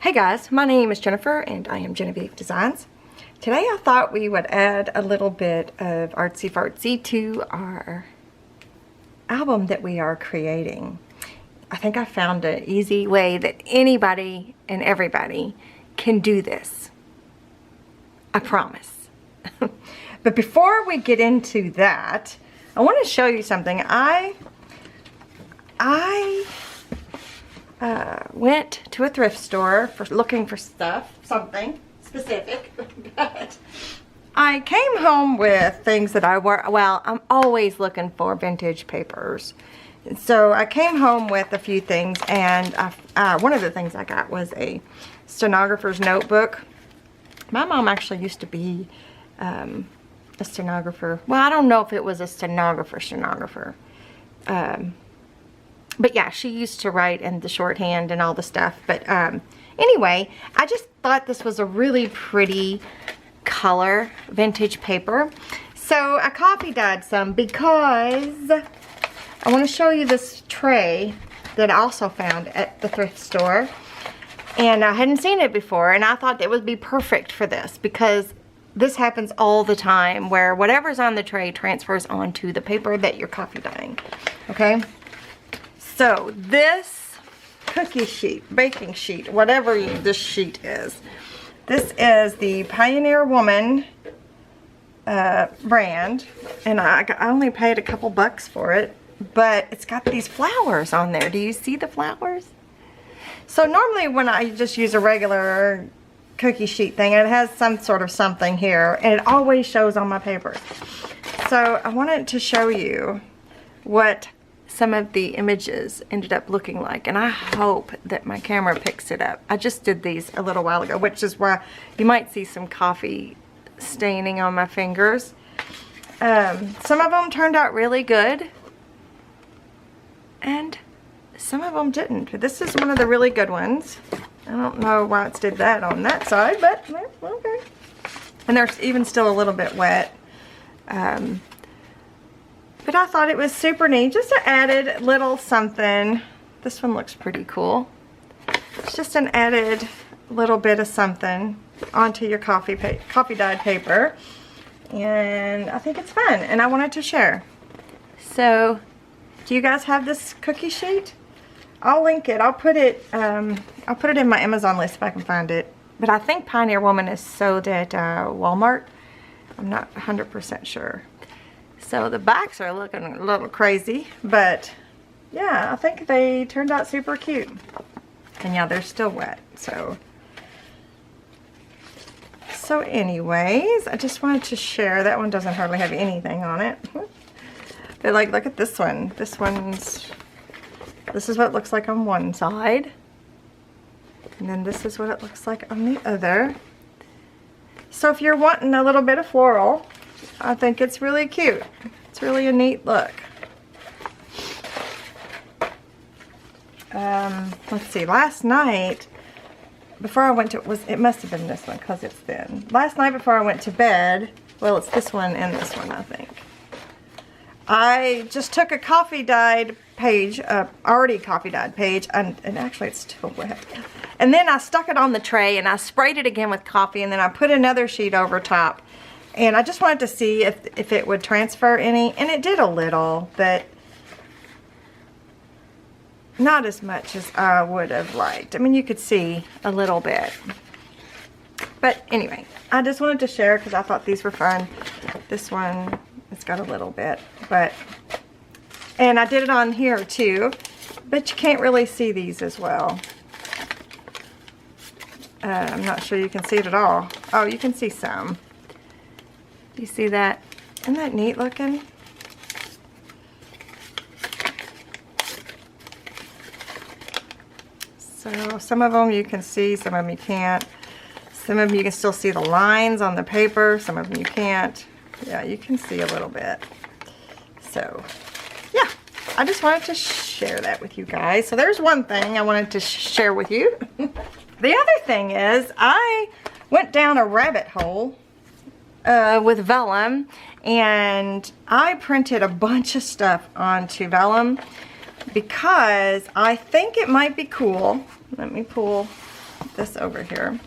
Hey guys, my name is Jennifer and I am Jenofeve Designs. Today I thought we would add a little bit of Artsy Fartsy to our album that we are creating. I think I found an easy way that anybody and everybody can do this. I promise. But before we get into that, I want to show you something. I went to a thrift store looking for something specific, but I came home with things that I'm always looking for vintage papers. So I came home with a few things, and one of the things I got was a stenographer's notebook. My mom actually used to be a stenographer. Well, I don't know if it was a stenographer. But yeah, she used to write in the shorthand and all the stuff. But anyway, I just thought this was a really pretty color vintage paper. So I copy dyed some because I want to show you this tray that I also found at the thrift store. And I hadn't seen it before, and I thought it would be perfect for this because this happens all the time where whatever's on the tray transfers onto the paper that you're copy dyeing. Okay? So this cookie sheet, baking sheet, whatever this sheet is, this is the Pioneer Woman brand, and I only paid a couple bucks for it, but it's got these flowers on there. Do you see the flowers? So normally when I just use a regular cookie sheet thing, it has some sort of something here, and it always shows on my papers. So I wanted to show you what some of the images ended up looking like, and I hope that my camera picks it up. I just did these a little while ago, which is why you might see some coffee staining on my fingers. Some of them turned out really good, and some of them didn't. This is one of the really good ones. I don't know why it's did that on that side, but okay. And they're even still a little bit wet. But I thought it was super neat. Just an added little something. This one looks pretty cool. It's just an added little bit of something onto your coffee dyed paper. And I think it's fun, and I wanted to share. So, do you guys have this cookie sheet? I'll link it. I'll put it in my Amazon list if I can find it. But I think Pioneer Woman is sold at Walmart. I'm not 100% sure. So the backs are looking a little crazy, but yeah, I think they turned out super cute. And yeah, they're still wet. So anyways, I just wanted to share. That one doesn't hardly have anything on it. But like, look at this one. This is what it looks like on one side. And then this is what it looks like on the other. So if you're wanting a little bit of floral, I think it's really cute. It's really a neat look. Let's see, last night, before I went to, it must have been this one because it's thin. Last night before I went to bed, well, it's this one and this one, I think. I just took a coffee dyed page, already coffee dyed page, and actually it's still wet. And then I stuck it on the tray and I sprayed it again with coffee, and then I put another sheet over top. And I just wanted to see if it would transfer any, and it did a little, but not as much as I would have liked. I mean, you could see a little bit. But anyway, I just wanted to share because I thought these were fun. This one, it's got a little bit, and I did it on here too, but you can't really see these as well. I'm not sure you can see it at all. Oh, you can see some. Do you see that? Isn't that neat looking? So some of them you can see, some of them you can't. Some of them you can still see the lines on the paper, some of them you can't. Yeah, you can see a little bit. So, yeah, I just wanted to share that with you guys. So there's one thing I wanted to share with you. The other thing is I went down a rabbit hole with Vellum, and I printed a bunch of stuff onto Vellum because I think it might be cool. Let me pull this over here.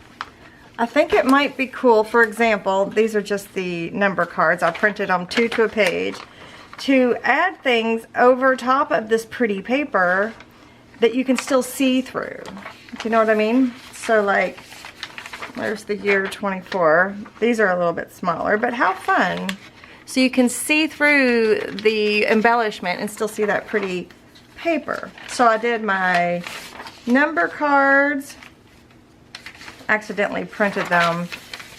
I think it might be cool, for example, these are just the number cards. I printed them 2 to a page, to add things over top of this pretty paper that you can still see through. Do you know what I mean? So like, there's the year 24. These are a little bit smaller, but how fun. So you can see through the embellishment and still see that pretty paper. So I did my number cards, accidentally printed them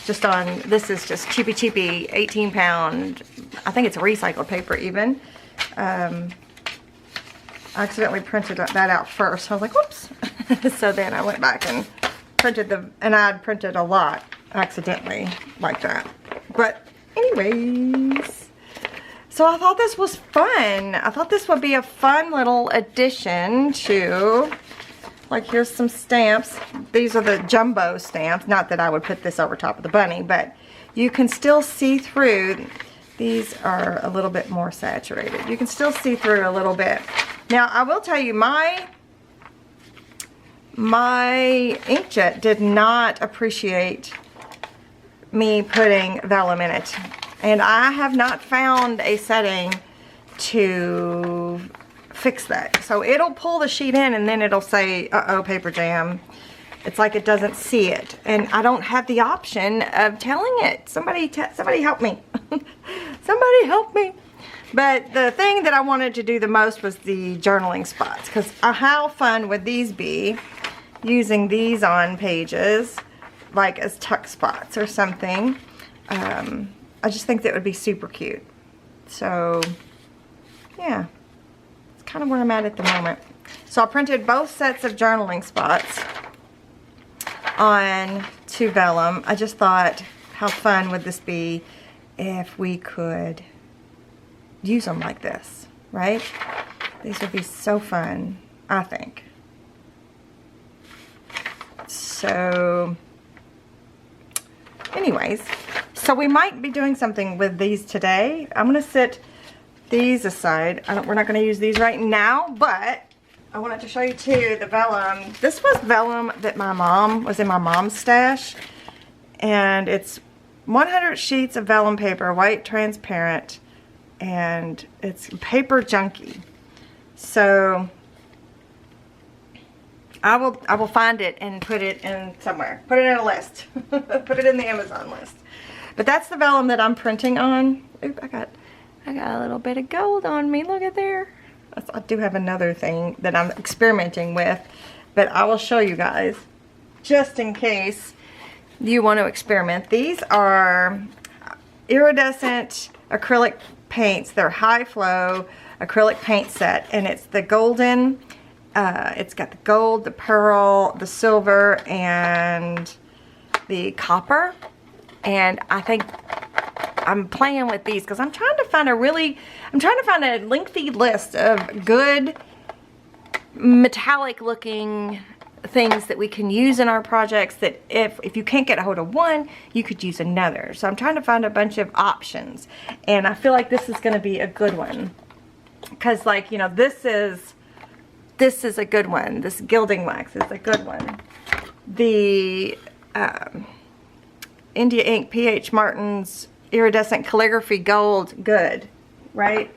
just on, this is just cheapy 18 pound, I think it's recycled paper even. I accidentally printed that out first. I was like, whoops. So then I went back and printed and I'd printed a lot accidentally like that. But anyways, so I thought this was fun. I thought this would be a fun little addition to, like, here's some stamps. These are the jumbo stamps. Not that I would put this over top of the bunny, but you can still see through. These are a little bit more saturated. You can still see through a little bit. Now, I will tell you, my inkjet did not appreciate me putting vellum in it. And I have not found a setting to fix that. So it'll pull the sheet in and then it'll say, uh-oh, paper jam. It's like it doesn't see it. And I don't have the option of telling it. Somebody help me. Somebody help me. But the thing that I wanted to do the most was the journaling spots. Because how fun would these be using these on pages, like as tuck spots or something. I just think that would be super cute. So, yeah. It's kind of where I'm at the moment. So I printed both sets of journaling spots on to vellum. I just thought, how fun would this be if we could use them like this, right? These would be so fun, I think. So, anyways, so we might be doing something with these today. I'm going to set these aside. We're not going to use these right now, but I wanted to show you too the vellum. This was vellum that my mom was in my mom's stash, and it's 100 sheets of vellum paper, white transparent, and it's paper junkie. So I will find it and put it in somewhere. Put it in a list. Put it in the Amazon list. But that's the vellum that I'm printing on. Oop, I got a little bit of gold on me. Look at there. I do have another thing that I'm experimenting with, but I will show you guys just in case you want to experiment. These are iridescent acrylic paints. They're high flow acrylic paint set, and it's the golden, it's got the gold, the pearl, the silver, and the copper. And I think I'm playing with these because I'm trying to find a lengthy list of good metallic looking things that we can use in our projects, that if you can't get a hold of one, you could use another. So I'm trying to find a bunch of options, and I feel like this is going to be a good one, because, like, you know, this is a good one. This gilding wax is a good one. The India Ink P.H. Martin's iridescent calligraphy gold, good, right?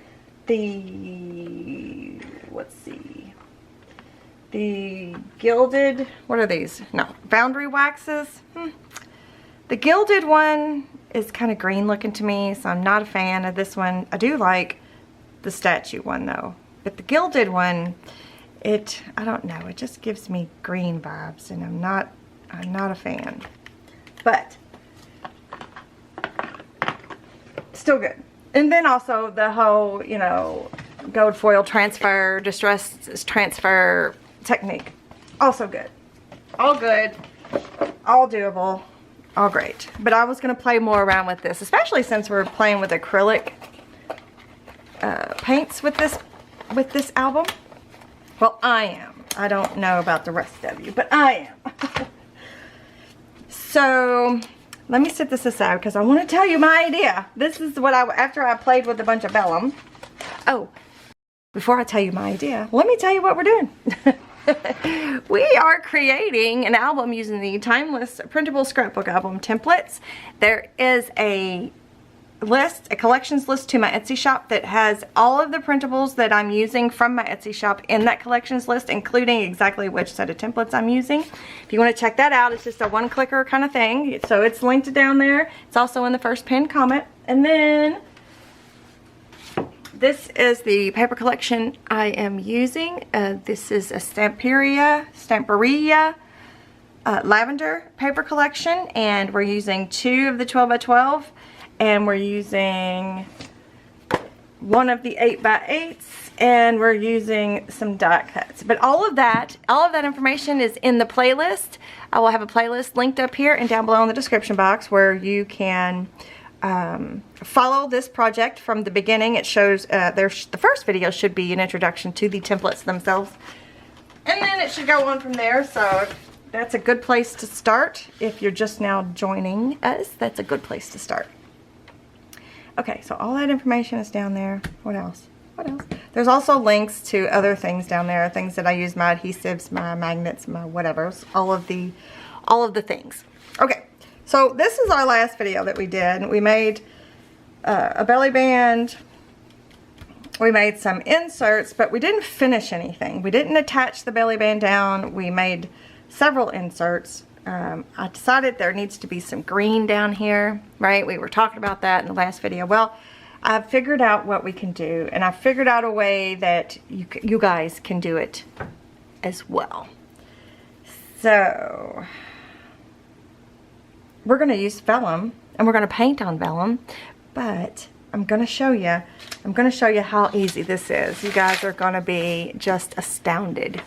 Let's see, the gilded, what are these? No, boundary waxes. The gilded one is kind of green looking to me, so I'm not a fan of this one. I do like the statue one though, but the gilded one, I don't know, it just gives me green vibes, and I'm not a fan, but still good. And then also the whole, you know, gold foil transfer, distress transfer technique, also good. All good, all doable, all great. But I was going to play more around with this, especially since we're playing with acrylic paints with this album. Well, I am. I don't know about the rest of you, but I am. So let me set this aside because I want to tell you my idea. This is what after I played with a bunch of vellum. Oh, before I tell you my idea, let me tell you what we're doing. We are creating an album using the Timeless Printable Scrapbook Album templates. There is a list, a collections list to my Etsy shop that has all of the printables that I'm using from my Etsy shop in that collections list, including exactly which set of templates I'm using. If you want to check that out, it's just a one-clicker kind of thing. So it's linked down there. It's also in the first pinned comment. And then this is the paper collection I am using. This is a Stamperia Lavender paper collection, and we're using 2 of the 12x12, and we're using 1 of the 8x8s, and we're using some die cuts. But all of that information is in the playlist. I will have a playlist linked up here and down below in the description box where you can follow this project from the beginning. It shows the first video should be an introduction to the templates themselves, and then it should go on from there. So that's a good place to start. If you're just now joining us, that's a good place to start. Okay, so all that information is down there. What else? What else? There's also links to other things down there, things that I use, my adhesives, my magnets, my whatevers, all of the things. Okay. So this is our last video that we did. We made a belly band. We made some inserts, but we didn't finish anything. We didn't attach the belly band down. We made several inserts. I decided there needs to be some green down here, right? We were talking about that in the last video. Well, I've figured out what we can do, and I figured out a way that you guys can do it as well. So we're going to use vellum, and we're going to paint on vellum, but I'm going to show you how easy this is. You guys are going to be just astounded.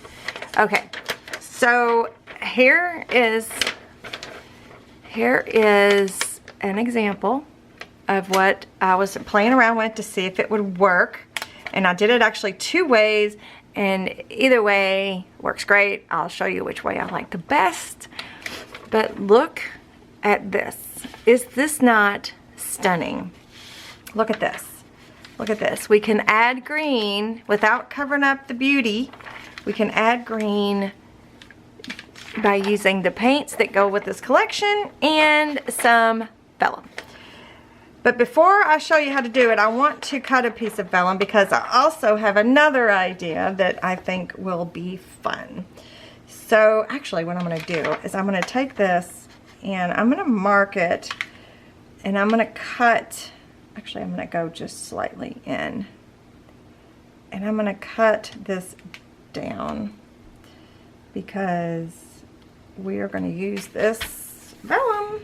Okay, so here is an example of what I was playing around with to see if it would work, and I did it actually 2 ways, and either way works great. I'll show you which way I like the best, but look at this. Is this not stunning? Look at this. Look at this. We can add green without covering up the beauty. We can add green by using the paints that go with this collection and some vellum. But before I show you how to do it, I want to cut a piece of vellum because I also have another idea that I think will be fun. So actually what I'm going to do is I'm going to take this and I'm going to mark it, and I'm going to cut, actually I'm going to go just slightly in, and I'm going to cut this down because we are going to use this vellum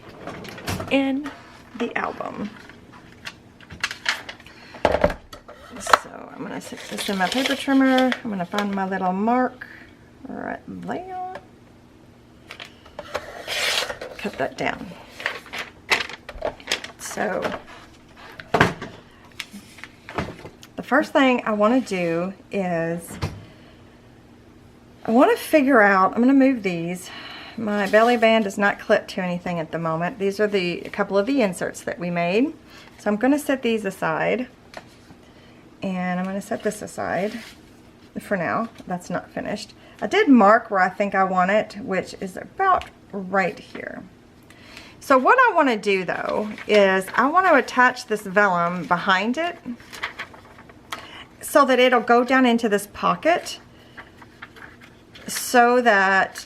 in the album. So I'm going to stick this in my paper trimmer. I'm going to find my little mark right there. Cut that down. So the first thing I want to do is I want to figure out, I'm going to move these. My belly band is not clipped to anything at the moment. These are a couple of the inserts that we made. So I'm going to set these aside, and I'm going to set this aside for now. That's not finished. I did mark where I think I want it, which is about right here. So what I want to do though is I want to attach this vellum behind it so that it'll go down into this pocket, so that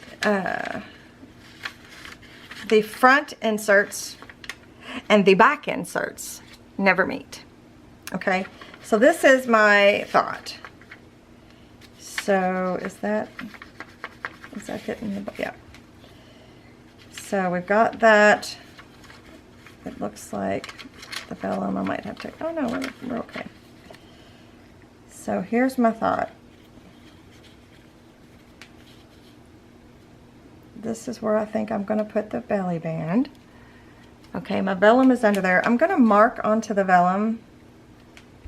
the front inserts and the back inserts never meet. Okay, so this is my thought. So is that hitting the, yeah. So we've got that. It looks like the vellum, I might have to, oh no, we're okay. So here's my thought. This is where I think I'm going to put the belly band. Okay, my vellum is under there. I'm going to mark onto the vellum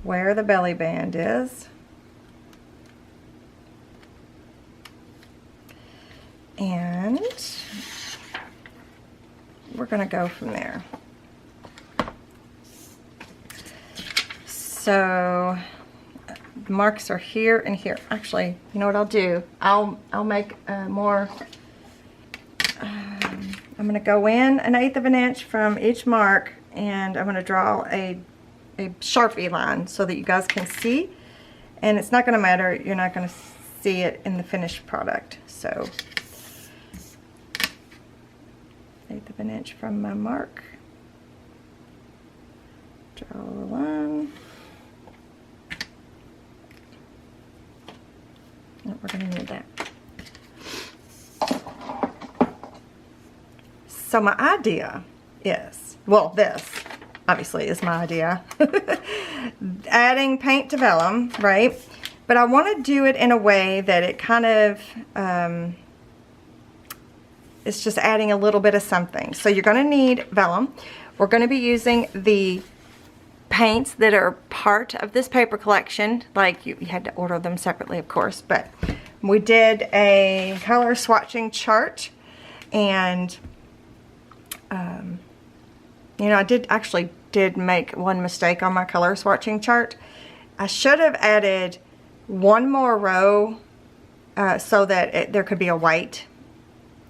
where the belly band is. And we're going to go from there. So The marks are here and here. Actually, you know what I'll do? I'll make more. I'm gonna go in 1/8 of an inch from each mark, and I'm gonna draw a Sharpie line so that you guys can see. And it's not gonna matter, you're not gonna see it in the finished product. So 1/8 of an inch from my mark. Draw a line. Oh, we're gonna need that. So my idea is, well, this obviously is my idea. Adding paint to vellum, right? But I want to do it in a way that it kind of, it's just adding a little bit of something. So you're going to need vellum. We're going to be using the paints that are part of this paper collection. Like you had to order them separately, of course, but we did a color swatching chart, and you know, I did make one mistake on my color swatching chart. I should have added one more row so that there could be a white,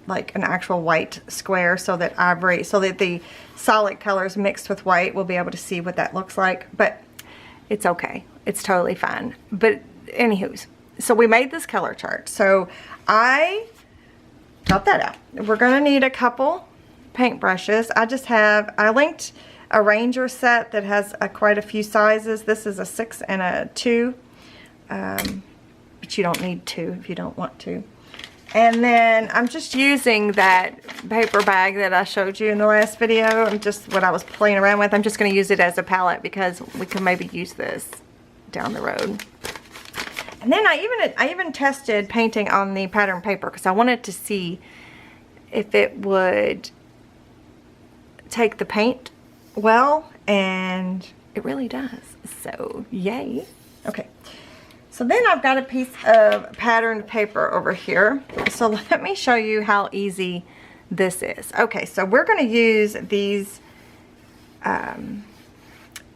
like an actual white square, so that the solid colors mixed with white will be able to see what that looks like. But it's okay. It's totally fine. But anywho's, so we made this color chart. So I got that out. We're gonna need a couple paint brushes. I linked a Ranger set that has quite a few sizes. This is a 6 and a 2, but you don't need 2 if you don't want to. And then I'm just using that paper bag that I showed you in the last video. And just what I was playing around with. I'm just going to use it as a palette because we can maybe use this down the road. And then I even tested painting on the pattern paper because I wanted to see if it would take the paint well, and it really does. So yay. Okay, so then I've got a piece of patterned paper over here. So let me show you how easy this is. Okay, so we're going to use these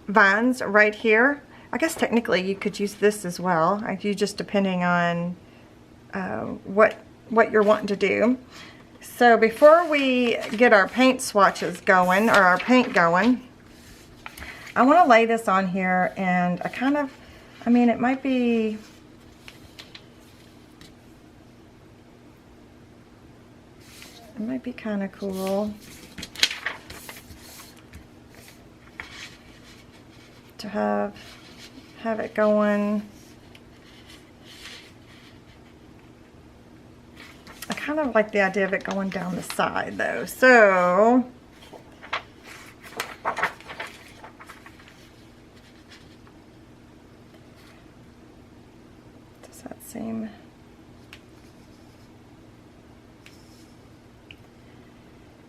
vines right here. I guess technically you could use this as well, you just depending on what you're wanting to do. So before we get our paint swatches going, or our paint going, I want to lay this on here, and it might be, kind of cool to have it going. I kind of like the idea of it going down the side though. So does that seem?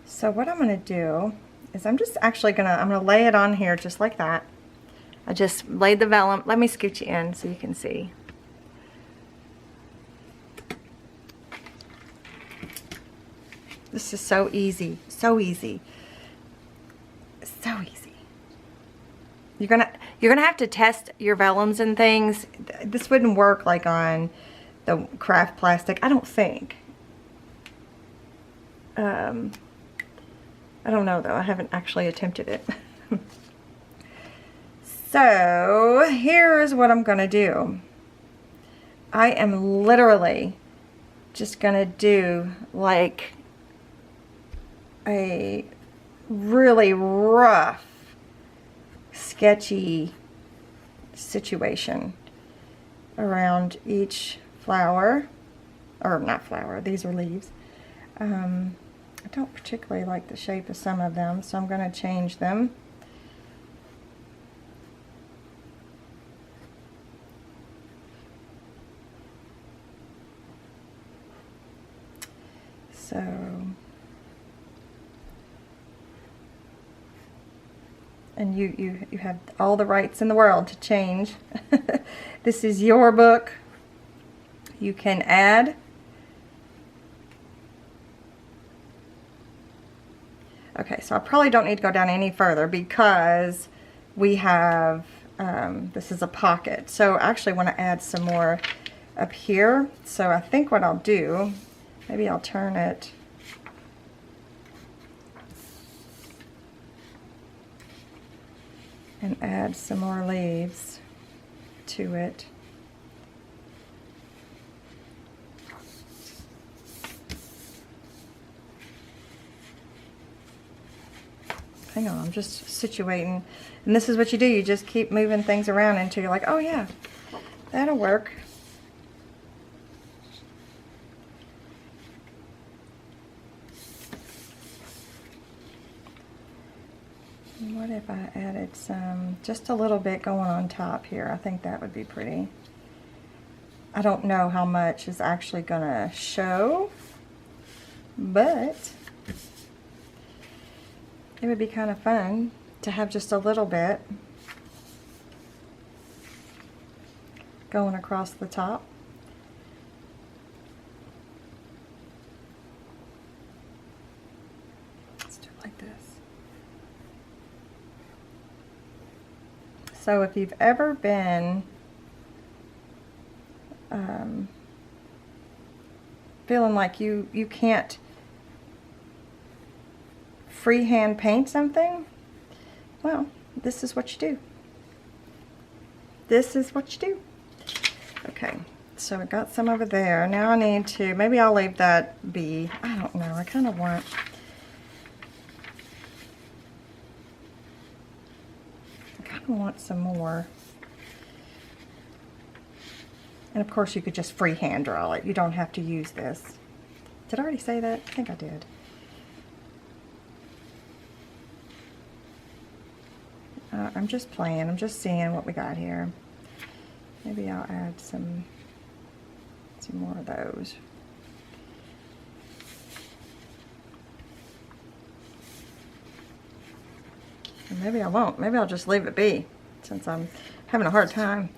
So what I'm going to do is I'm going to lay it on here just like that. I just laid the vellum. Let me scoot you in so you can see. This is so easy, so easy, so easy. You're gonna have to test your vellums and things. This wouldn't work like on the craft plastic, I don't think. I don't know though. I haven't actually attempted it. So here's what I'm gonna do. I am literally just gonna do like a really rough, sketchy situation around each flower, or not flower, these are leaves. I don't particularly like the shape of some of them, so I'm going to change them. So and you have all the rights in the world to change. This is your book. You can add. Okay, so I probably don't need to go down any further because we have this is a pocket. So I actually want to add some more up here. So I think what I'll do, maybe I'll turn it and add some more leaves to it. Hang on, I'm just situating. And this is what you do. You just keep moving things around until you're like, oh yeah, that'll work. And what if I added some, just a little bit going on top here? I think that would be pretty. I don't know how much is actually gonna show, but it would be kind of fun to have just a little bit going across the top. Let's do it like this. So if you've ever been feeling like you can't freehand paint something, well, this is what you do. This is what you do. Okay, so I got some over there. Now I need to, maybe I'll leave that be. I don't know, I kind of want, some more. And of course you could just freehand draw it. You don't have to use this. Did I already say that? I think I did. I'm just playing. I'm just seeing what we got here. Maybe I'll add some more of those. Or maybe I won't. Maybe I'll just leave it be, since I'm having a hard time.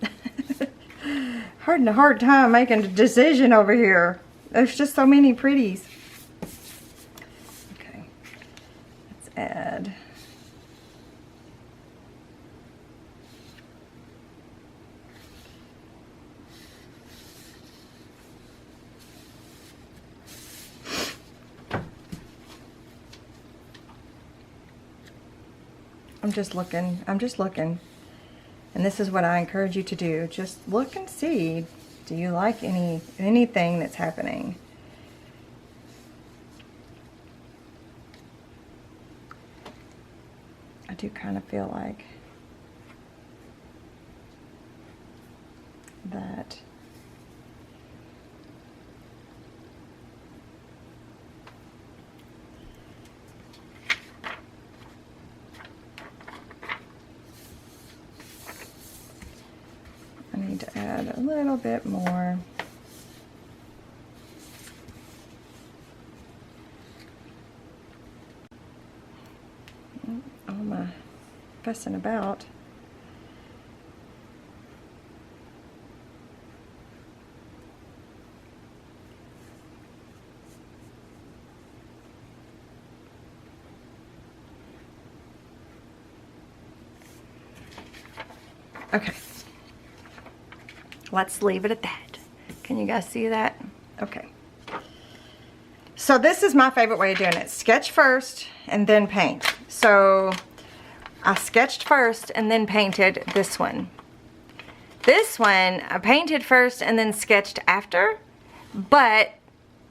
Having a hard time making a decision over here. There's just so many pretties. Okay, let's add. I'm just looking. And this is what I encourage you to do. Just look and see. Do you like anything that's happening? I do kind of feel like that. I need to add a little bit more. All my fussing about. Okay. Let's leave it at that. Can you guys see that? Okay. So this is my favorite way of doing it. Sketch first and then paint. So I sketched first and then painted this one. This one I painted first and then sketched after, but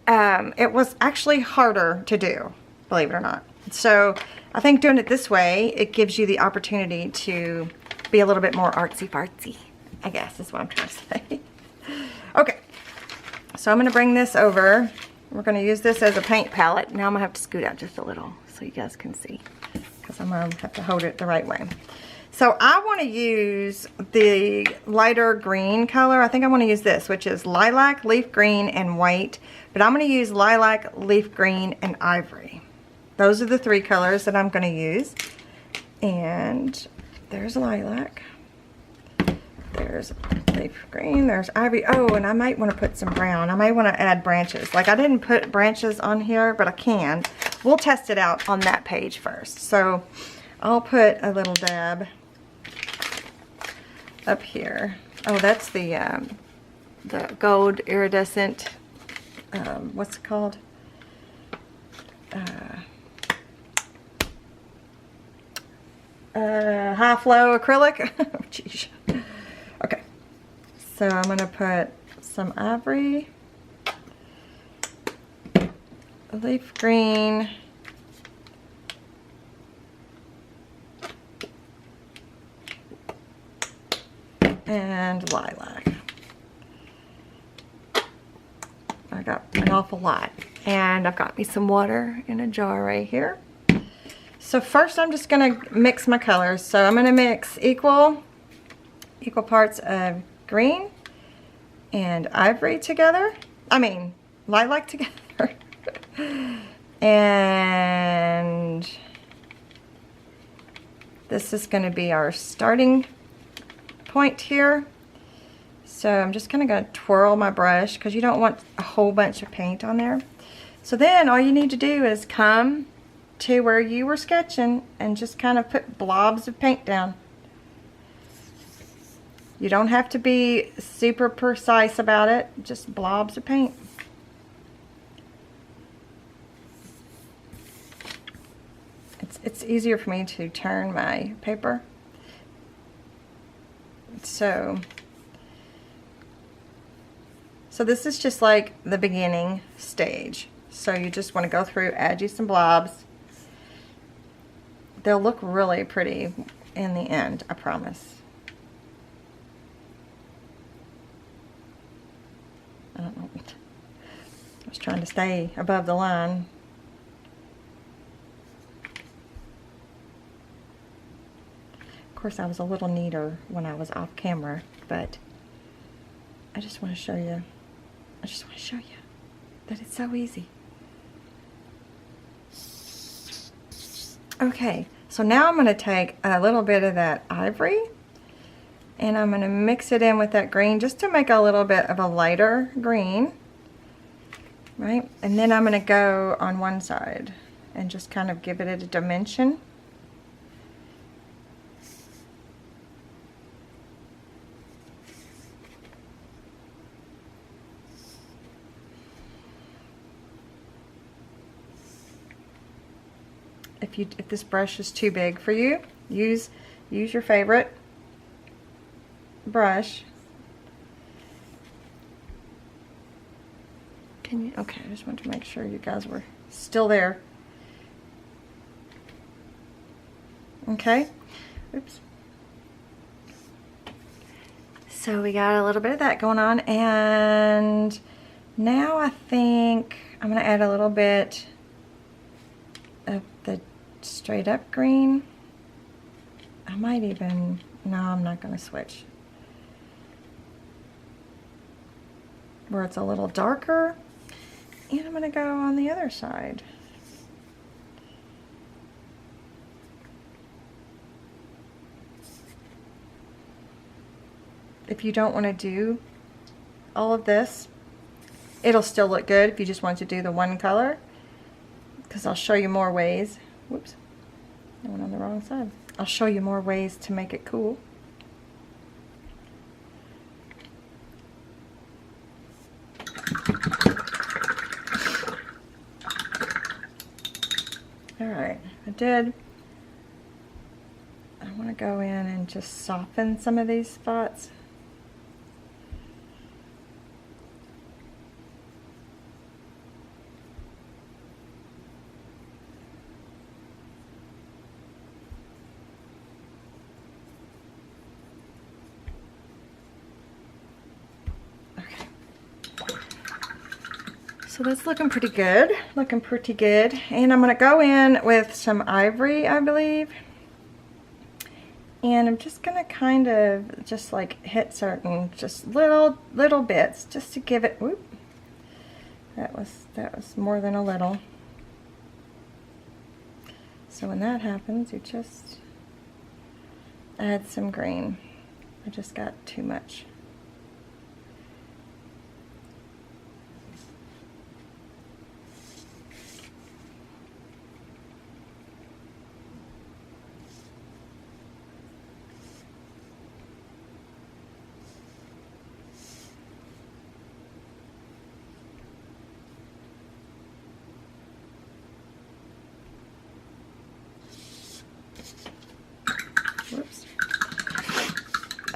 it was actually harder to do, believe it or not. So I think doing it this way, it gives you the opportunity to be a little bit more artsy fartsy, I guess is what I'm trying to say. Okay, so I'm going to bring this over. We're going to use this as a paint palette. Now I'm going to have to scoot out just a little so you guys can see, because I'm going to have to hold it the right way. So I want to use the lighter green color. I think I want to use this, which is lilac, leaf green, and white. But I'm going to use lilac, leaf green, and ivory. Those are the three colors that I'm going to use. And there's lilac. There's leaf green, there's ivory. Oh, and I might want to put some brown. I might want to add branches. Like, I didn't put branches on here, but I can. We'll test it out on that page first. So I'll put a little dab up here. Oh, that's the gold iridescent, what's it called? High flow acrylic. Oh, geez. Okay, so I'm gonna put some ivory, leaf green, and lilac. I got an awful lot, and I've got me some water in a jar right here. So first I'm just gonna mix my colors. So I'm gonna mix equal parts of green and ivory together. I mean, lilac together. And this is gonna be our starting point here. So I'm just kind of going to twirl my brush because you don't want a whole bunch of paint on there. So then all you need to do is come to where you were sketching and just kind of put blobs of paint down. You don't have to be super precise about it, just blobs of paint. It's easier for me to turn my paper. So this is just like the beginning stage. So you just want to go through, add you some blobs. They'll look really pretty in the end, I promise. I don't know. I was trying to stay above the line. Of course, I was a little neater when I was off camera, but I just want to show you. I just want to show you that it's so easy. Okay, so now I'm going to take a little bit of that ivory and I'm going to mix it in with that green just to make a little bit of a lighter green, right? And then I'm going to go on one side and just kind of give it a dimension. If this brush is too big for you, use your favorite brush. Can you? Okay, I just wanted to make sure you guys were still there. Okay. Oops. So we got a little bit of that going on, and now I think I'm going to add a little bit of the straight up green. I might even, no, I'm not going to switch. Where it's a little darker, and I'm going to go on the other side. If you don't want to do all of this, it'll still look good if you just want to do the one color, because I'll show you more ways. Whoops, I went on the wrong side. I'll show you more ways to make it cool. Alright, I did. I want to go in and just soften some of these spots. So that's looking pretty good, And I'm gonna go in with some ivory, I believe. And I'm just gonna kind of just like hit certain, just little bits, just to give it, whoop. That was more than a little. So when that happens, you just add some green. I just got too much.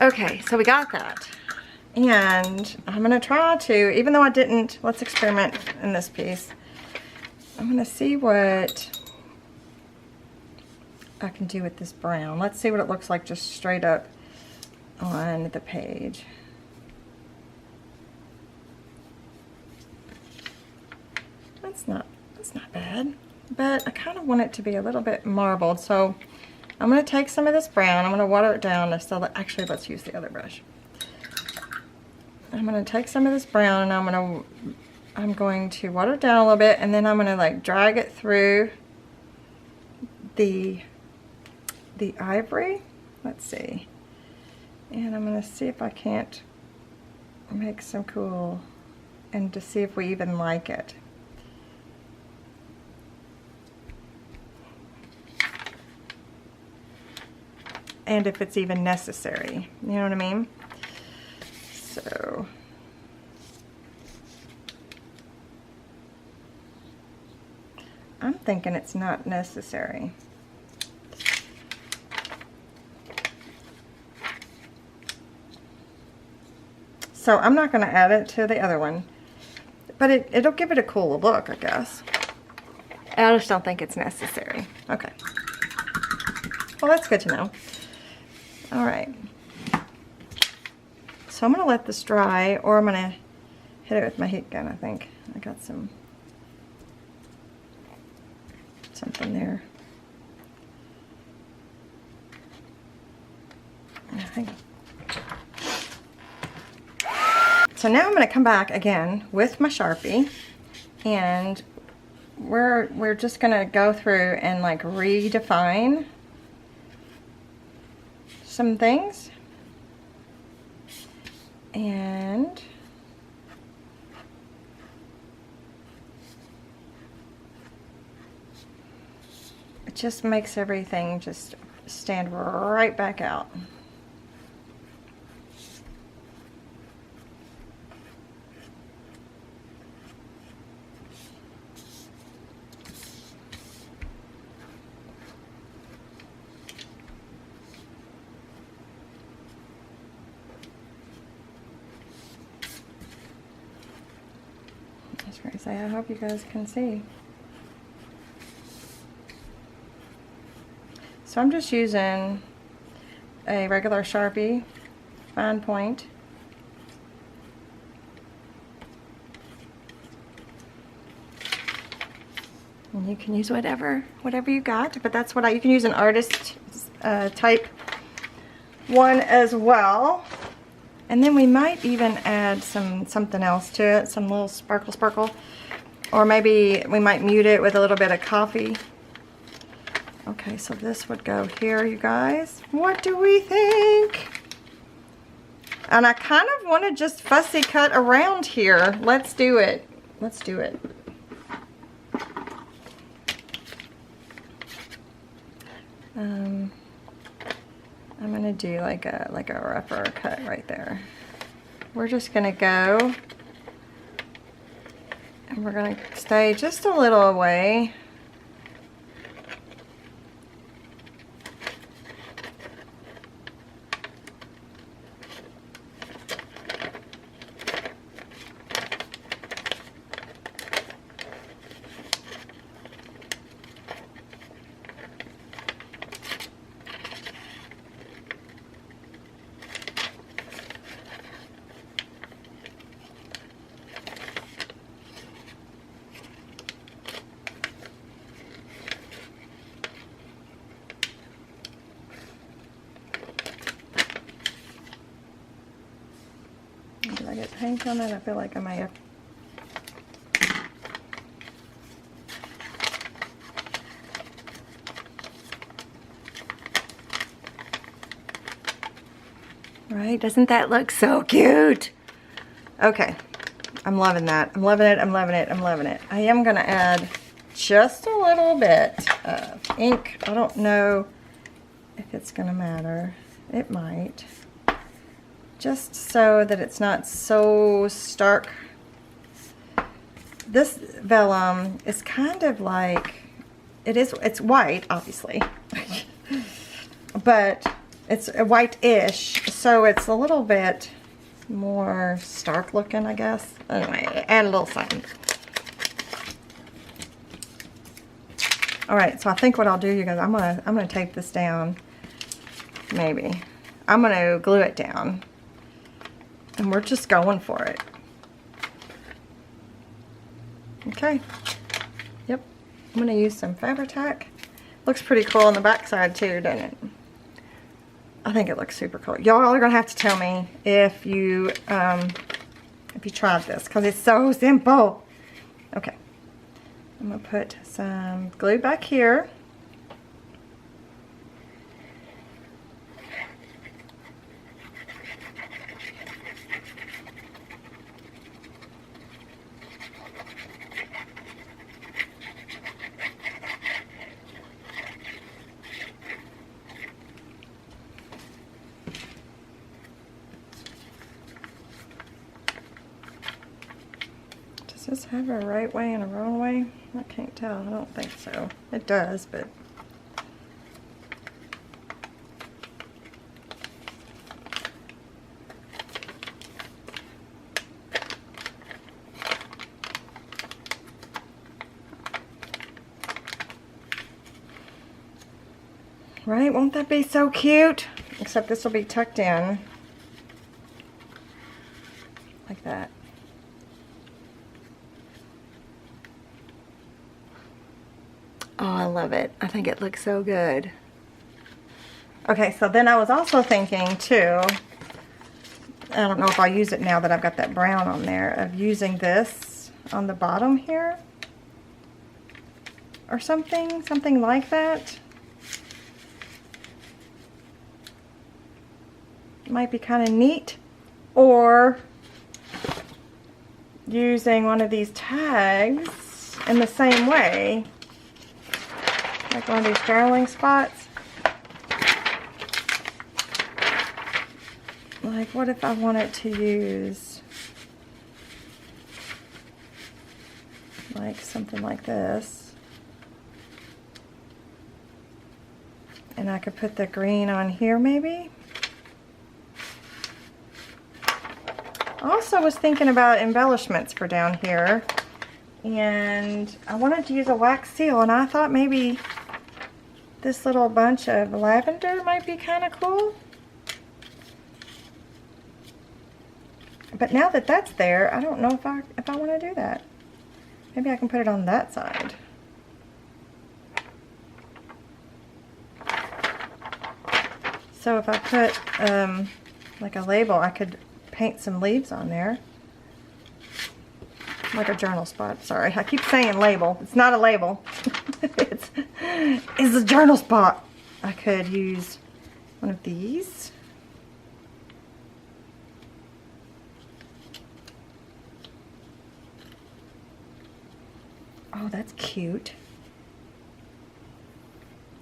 Okay, so we got that. And I'm gonna try to, even though I didn't, let's experiment in this piece. I'm gonna see what I can do with this brown. Let's see what it looks like just straight up on the page. That's not bad, but I kind of want it to be a little bit marbled, so I'm going to take some of this brown, I'm going to water it down, so that, actually let's use the other brush. I'm going to take some of this brown and I'm going to water it down a little bit, and then I'm going to like drag it through the ivory. Let's see, and I'm going to see if I can't make some cool, and to see if we even like it. And if it's even necessary, you know what I mean? So, I'm thinking it's not necessary. So I'm not going to add it to the other one, but it'll give it a cooler look, I guess. I just don't think it's necessary. Okay. Well, that's good to know. All right. So I'm going to let this dry, or I'm going to hit it with my heat gun, I think. I got something there. I think. So now I'm going to come back again with my Sharpie, and we're just going to go through and like redefine some things, and it just makes everything just stand right back out. I hope you guys can see. So I'm just using a regular Sharpie fine point. And you can use whatever you got, but that's what you can use an artist type one as well. And then we might even add something else to it, some little sparkle. Or maybe we might mute it with a little bit of coffee. Okay, so this would go here, you guys. What do we think? And I kind of want to just fussy cut around here. Let's do it. Let's do it. I'm gonna do like a rougher cut right there. We're just gonna go, and we're gonna stay just a little away. Did I get paint on it? I feel like I may have. Right? Doesn't that look so cute? Okay. I'm loving that. I'm loving it. I'm loving it. I'm loving it. I am going to add just a little bit of ink. I don't know if it's going to matter. It might. Just so that it's not so stark. This vellum is kind of like, it's white, obviously. But It's a white-ish, so it's a little bit more stark looking, I guess. Anyway, add a little something. All right, so I think what I'll do, you guys, I'm gonna tape this down. Maybe I'm gonna glue it down, and we're just going for it. Okay. Yep. I'm gonna use some Fabri-Tac. Looks pretty cool on the back side too, doesn't it? I think it looks super cool. Y'all are gonna have to tell me if you tried this, because it's so simple. Okay. I'm gonna put some glue back here. Does this have a right way and a wrong way? I can't tell. I don't think so. It does, but... Right? Won't that be so cute? Except this will be tucked in. Like that. Oh, I love it. I think it looks so good. Okay, so then I was also thinking too, I don't know if I'll use it now that I've got that brown on there, of using this on the bottom here. Or something like that. Might be kind of neat. Or using one of these tags in the same way. Like one of these journaling spots. Like, what if I wanted to use like something like this? And I could put the green on here maybe? I also was thinking about embellishments for down here. And I wanted to use a wax seal, and I thought maybe this little bunch of lavender might be kind of cool. But now that that's there, I don't know if I want to do that. Maybe I can put it on that side. So if I put like a label, I could paint some leaves on there. Like a journal spot. Sorry, I keep saying label. It's not a label. It's a journal spot. I could use one of these. Oh, that's cute.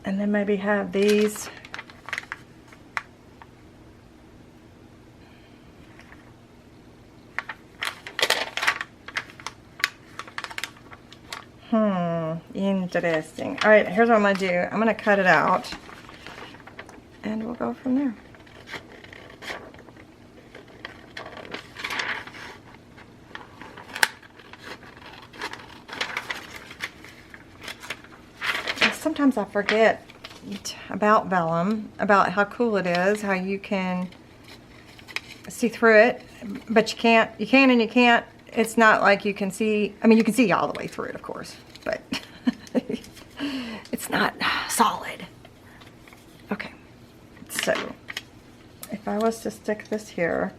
And then maybe have these. Interesting. All right, here's what I'm going to do. I'm going to cut it out, and we'll go from there. And sometimes I forget about Vellum, about how cool it is, how you can see through it, but you can't. You can and you can't. It's not like you can see. I mean, you can see all the way through it, of course, but it's not solid. Okay, so if I was to stick this here,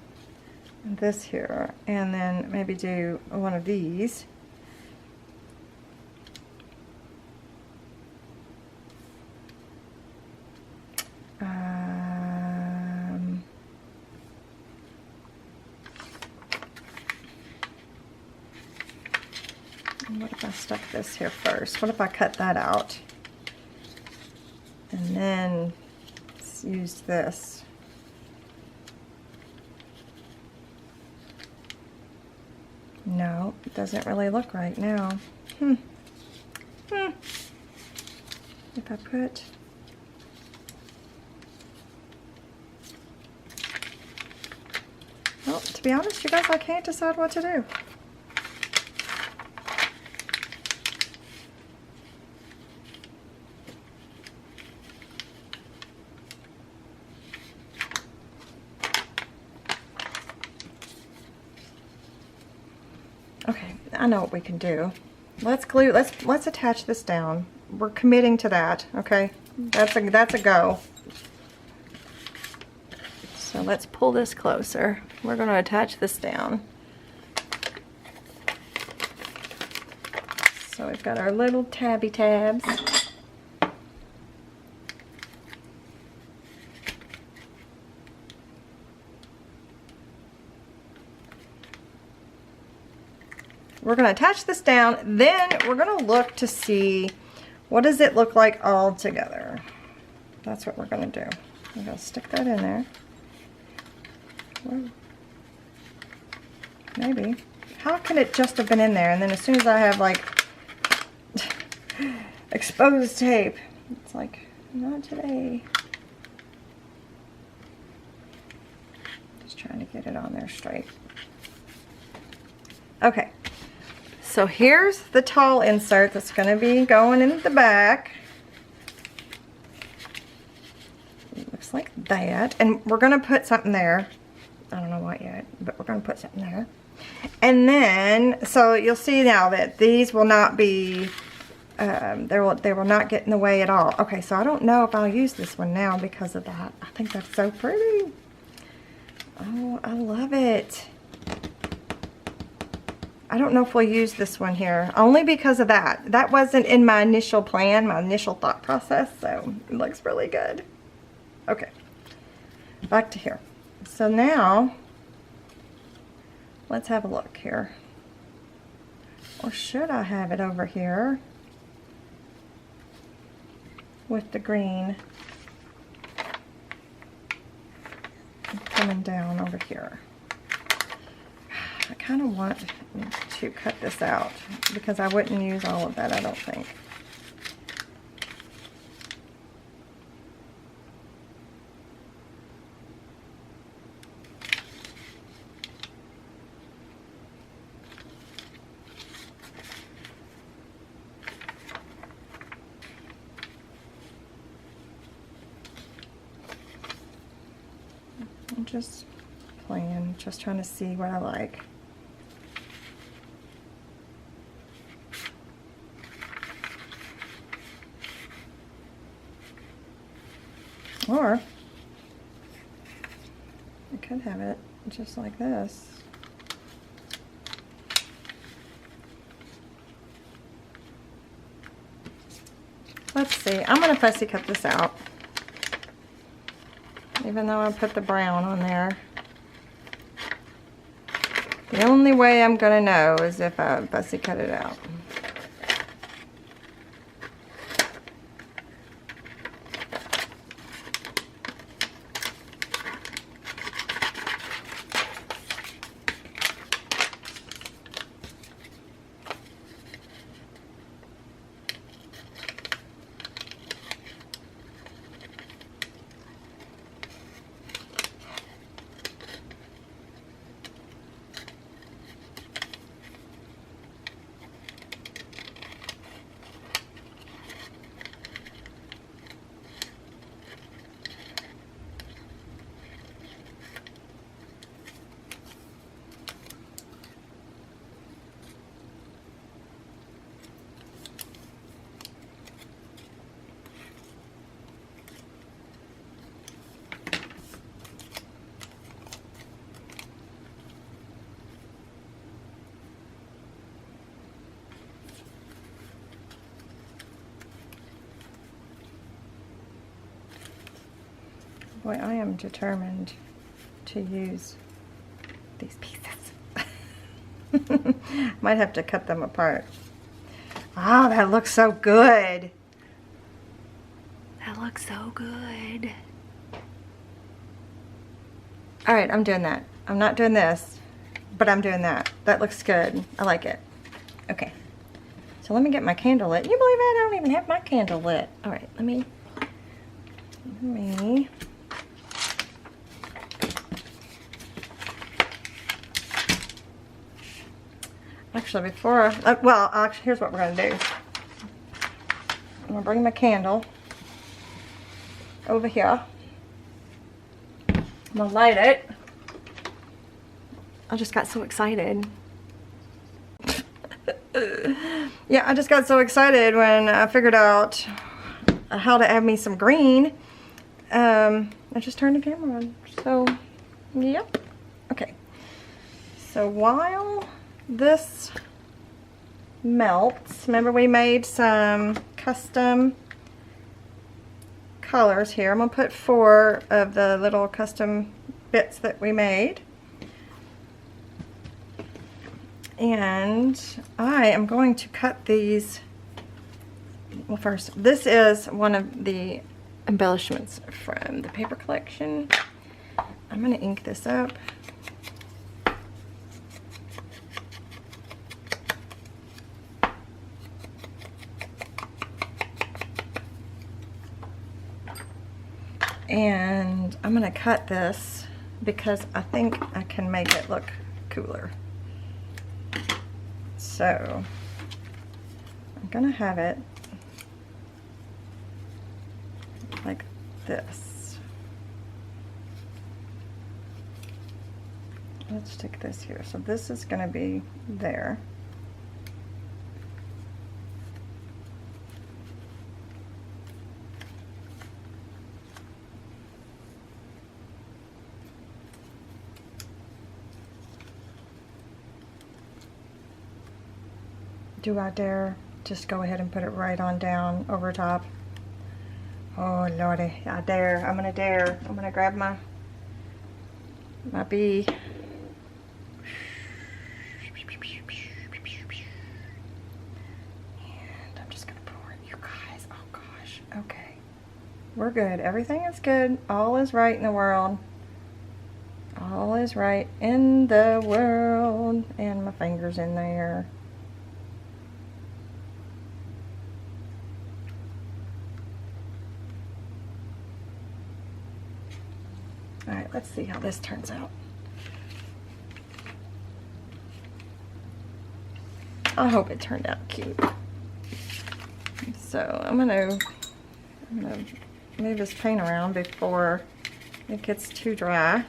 and this here, and then maybe do one of these. What if I stuck this here first? What if I cut that out and then use this? No, it doesn't really look right now. If I put be honest, you guys, I can't decide what to do. Okay, I know what we can do. Let's attach this down. We're committing to that, okay? That's a go. So let's pull this closer. We're going to attach this down. So we've got our little tabby tabs. We're going to attach this down, then we're going to look to see what does it look like all together. That's what we're going to do. I'm going to stick that in there. Whoa. Maybe. How can it just have been in there? And then as soon as I have like exposed tape, it's like, not today. Just trying to get it on there straight. Okay. So here's the tall insert that's going to be going in the back. It looks like that. And we're going to put something there. I don't know what yet, but we're going to put something there. And then, so you'll see now that these will not be, they will not get in the way at all. Okay, so I don't know if I'll use this one now because of that. I think that's so pretty. Oh, I love it. I don't know if we'll use this one here, only because of that. That wasn't in my initial plan, my initial thought process, so it looks really good. Okay, back to here. So now, let's have a look here. Or should I have it over here with the green coming down over here? I kind of want to cut this out because I wouldn't use all of that, I don't think. I'm just playing, just trying to see what I like. Or I could have it just like this. Let's see. I'm going to fussy cut this out. Even though I put the brown on there. The only way I'm going to know is if I fussy cut it out. Boy, I am determined to use these pieces. Might have to cut them apart. Oh, that looks so good. That looks so good. All right, I'm doing that. I'm not doing this, but I'm doing that. That looks good. I like it. Okay. So let me get my candle lit. You believe that? I don't even have my candle lit. All right, let me Actually, before, well, actually, here's what we're going to do. I'm going to bring my candle over here. I'm going to light it. I just got so excited. Yeah, I just got so excited when I figured out how to add me some green. I just turned the camera on. So, yep. Okay. So while this melts, remember we made some custom colors here. I'm going to put 4 of the little custom bits that we made. And I am going to cut these. Well, first, this is one of the embellishments from the paper collection. I'm going to ink this up. And I'm going to cut this because I think I can make it look cooler. So I'm going to have it like this. Let's stick this here. So this is going to be there. Do I dare just go ahead and put it right on down over top? Oh lordy, I dare. I'm gonna dare. I'm gonna grab my bee. And I'm just gonna pour it. You guys, oh gosh. Okay. We're good. Everything is good. All is right in the world. All is right in the world. And my finger's in there. Alright, let's see how this turns out. I hope it turned out cute. So I'm gonna move this paint around before it gets too dry.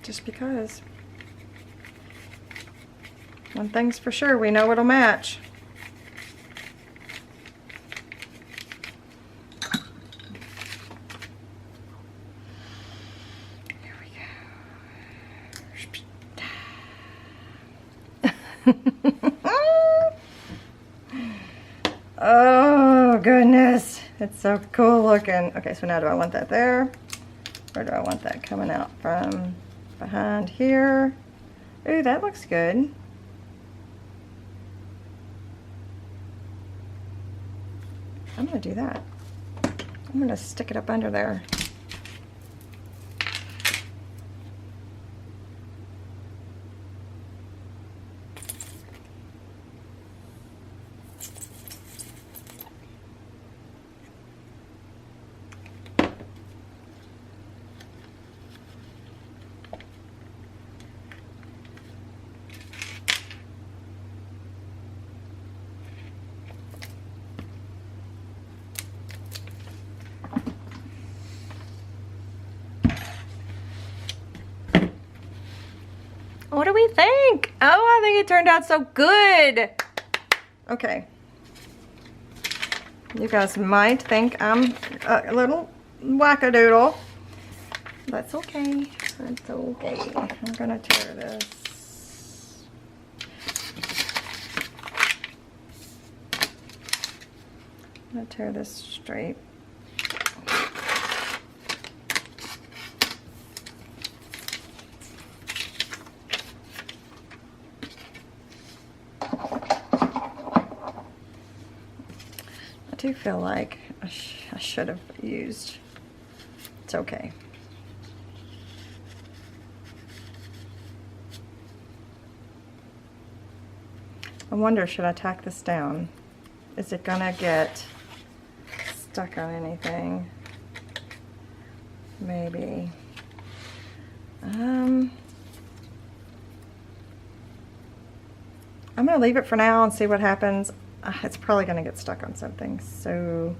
Just because. One thing's for sure, we know it'll match. Here we go. Oh goodness, it's so cool looking. Okay, so now do I want that there? Or do I want that coming out from behind here? Ooh, that looks good. I'm going to do that. I'm going to stick it up under there. What do we think? Oh, I think it turned out so good. Okay. You guys might think I'm a little wackadoodle. That's okay. That's okay. I'm gonna tear this. I'm gonna tear this straight. I do feel like I should have used. It's okay. I wonder, should I tack this down? is it gonna get stuck on anything? Maybe. I'm gonna leave it for now and see what happens. It's probably gonna get stuck on something, so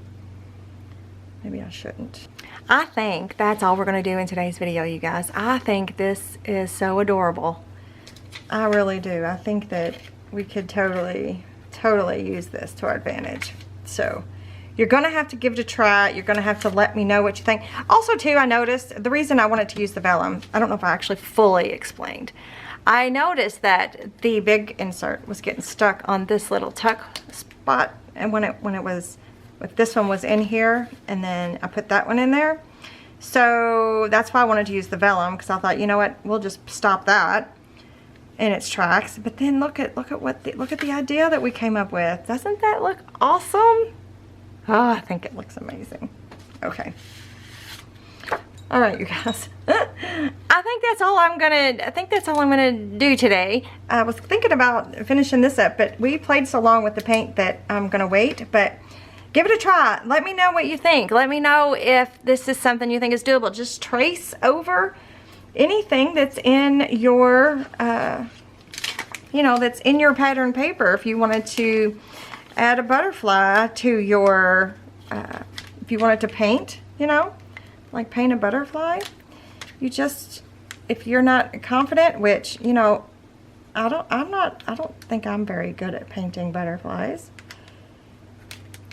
maybe I shouldn't. I think that's all we're gonna do in today's video, you guys. I think this is so adorable. I really do. I think that we could totally use this to our advantage. So you're gonna have to give it a try. You're gonna have to let me know what you think. Also too, I noticed the reason I wanted to use the vellum, I don't know if I actually fully explained. I noticed that the big insert was getting stuck on this little tuck spot, and if this one was in here, and then I put that one in there. So that's why I wanted to use the vellum, because I thought, you know what, we'll just stop that in its tracks. But then look at the idea that we came up with. Doesn't that look awesome? Oh, I think it looks amazing. Okay. All right, you guys. I think that's all I'm gonna do today. I was thinking about finishing this up, but we played so long with the paint that I'm gonna wait. But give it a try. Let me know what you think. Let me know if this is something you think is doable. Just trace over anything that's in your, that's in your pattern paper. If you wanted to add a butterfly to your, if you wanted to paint, like paint a butterfly, you just, if you're not confident, which, I don't think I'm very good at painting butterflies,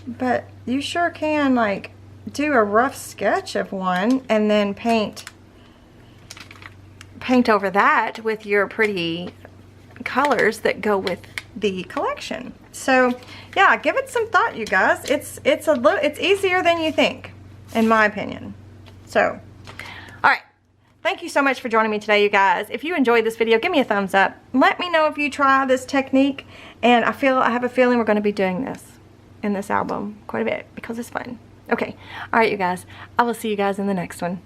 but you sure can like do a rough sketch of one and then paint over that with your pretty colors that go with the collection. So yeah, give it some thought, you guys. It's easier than you think, in my opinion. So, all right. Thank you so much for joining me today, you guys. If you enjoyed this video, give me a thumbs up. Let me know if you try this technique, and I have a feeling we're going to be doing this in this album quite a bit because it's fun. Okay. All right, you guys. I will see you guys in the next one.